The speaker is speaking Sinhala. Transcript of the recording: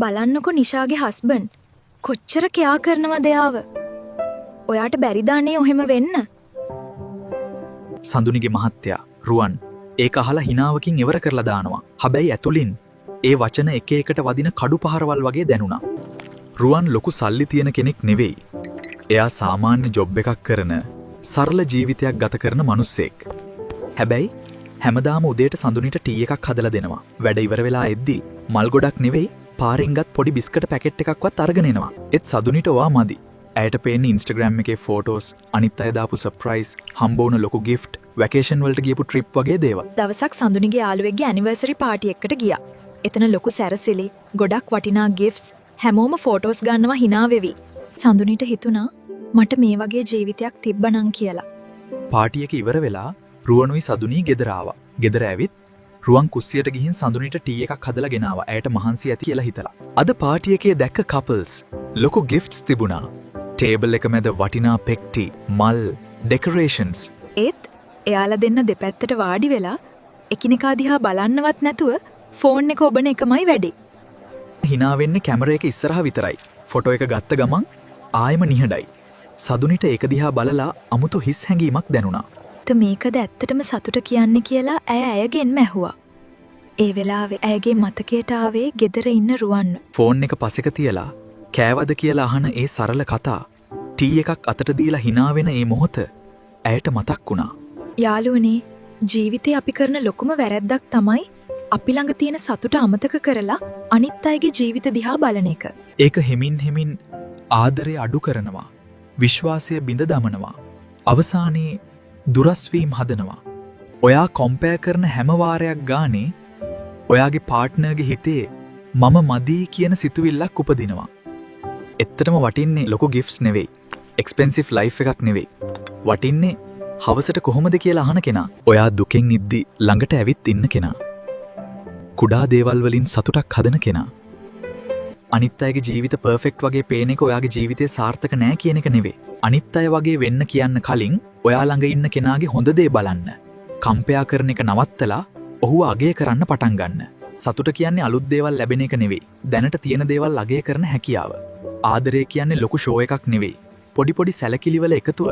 බලන්නකො නිෂාගේ හස්බන්ඩ් කොච්චර කෙයා කරනවද එයාව. ඔයාට බැරිද අනේ ඔහෙම වෙන්න? සඳුනිගේ මහත්තයා රුවන් ඒක අහලා හිනාවකින් ඉවර කරලා දානවා. හැබැයි ඇතුලින් ඒ වචන එක එකට වදින කඩු පහරවල් වගේ දැනුණා. රුවන් ලොකු සල්ලි තියෙන කෙනෙක් නෙවෙයි. එයා සාමාන්‍ය ජොබ් එකක් කරන සරල ජීවිතයක් ගත කරන මිනිස්සෙක්. හැබැයි හැමදාම උදේට සඳුනිට ටී එකක් හදලා දෙනවා. වැඩ ඉවර වෙලා එද්දි මල් ගොඩක් නෙවෙයි පාරෙන් ගත් පොඩි බිස්කට් පැකට් එකක්වත් අරගෙන එනවා. ඒත් සඳුනිට ඔවා මදි. ඇයට පේන්නේ ඉන්ස්ටාග්‍රෑම් එකේ ෆෝටෝස්, අනිත් අය දාපු සර්ප්‍රයිස්, හම්බ වුණ ලොකු ගිෆ්ට්, වැකේෂන් වලට ගියපු ට්‍රිප් වගේ දේවල්. දවසක් සඳුනිගේ යාළුවෙක්ගේ ඇනිවර්සරි පාටි එකකට ගියා. එතන ලොකු සැරසිලි, ගොඩක් වටිනා ගිෆ්ට්ස්, හැමෝම ෆෝටෝස් ගන්නවා hina වෙවි. සඳුනිට හිතුණා මට මේ වගේ ජීවිතයක් තිබ්බනම් කියලා. පාටි එක ඉවර වෙලා රුවනුයි සඳුනී ගෙදර ආවා. ගෙදර ඇවිත් රුවන් කුස්සියට ගිහින් සඳුනිට ටී එකක් හදලා ගෙනාවා. ඇයට මහන්සි ඇති කියලා හිතලා. අද පාටි එකේ දැක්ක කපල්ස් ලොකු ගිෆ්ට්ස් තිබුණා. ටේබල් එක මැද වටිනා පෙක්ටි, මල්, ඩෙකොරේෂන්ස්. ඒත් එයාලා දෙන්න දෙපැත්තට වාඩි වෙලා එකිනෙකා දිහා බලන්නවත් නැතුව ෆෝන් එක ඔබන එකමයි වැඩේ. hina වෙන්නේ කැමරා එක ඉස්සරහා විතරයි. ෆොටෝ එක ගත්ත ගමන් ආයෙම නිහඬයි. සඳුනිට ඒක දිහා බලලා අමුතු හිස් හැඟීමක් දැනුණා. මේකද ඇත්තටම සතුට කියන්නේ කියලා ඇය ඇයගෙන්ම ඇහුවා. ඒ වෙලාවේ ඇයගේ මතකයට ආවේ ගෙදර ඉන්න රුවන්. ෆෝන් එක පසෙක තියලා කෑවද කියලා අහන ඒ සරල කතා ටී එකක් අතට දීලා hina වෙන ඒ මොහොත ඇයට මතක් වුණා. යාළුවනේ ජීවිතේ අපි කරන ලොකුම වැරැද්දක් තමයි අපි ළඟ තියෙන සතුට අමතක කරලා අනිත් අයගේ ජීවිත දිහා බලන එක. ඒක හෙමින් හෙමින් ආදරය අඩු කරනවා. විශ්වාසය බිඳ දමනවා. අවසානයේ දුරස්වීම් හදනවා. ඔයා කොම්පෙයාර් කරන හැම වාරයක් ගානේ ඔයාගේ පාර්ට්නර්ගේ හිතේ මම මදි කියන සිතුවිල්ලක් උපදිනවා. ඇත්තටම වටින්නේ ලොකු ගිෆ්ට්ස් නෙවෙයි. එක්ස්පෙන්සිව් ලයිෆ් එකක් නෙවෙයි. වටින්නේ හවසට කොහොමද කියලා අහන කෙනා. ඔයා දුකෙන් නිද්දි ළඟට ඇවිත් ඉන්න කෙනා. කුඩා දේවල් වලින් සතුටක් හදන කෙනා. අනිත් අයගේ ජීවිත පර්ෆෙක්ට් වගේ පේන එක ඔයාගේ ජීවිතේ සාර්ථක නෑ කියන එක නෙවෙයි. අනිත් අය වගේ වෙන්න කියන්න කලින් ඔයා ළඟ ඉන්න කෙනාගේ හොඳ දේ බලන්න. කම්පෙයා කරන එක නවත්තලා ඔහුව අගය කරන්න පටන් ගන්න. සතුට කියන්නේ අලුත් දේවල් ලැබෙන එක නෙවෙයි. දැනට තියෙන දේවල් අගය කරන හැකියාව. ආදරය කියන්නේ ලොකු ෂෝ එකක් නෙවෙයි. පොඩි පොඩි සැලකිලි වල එකතුව.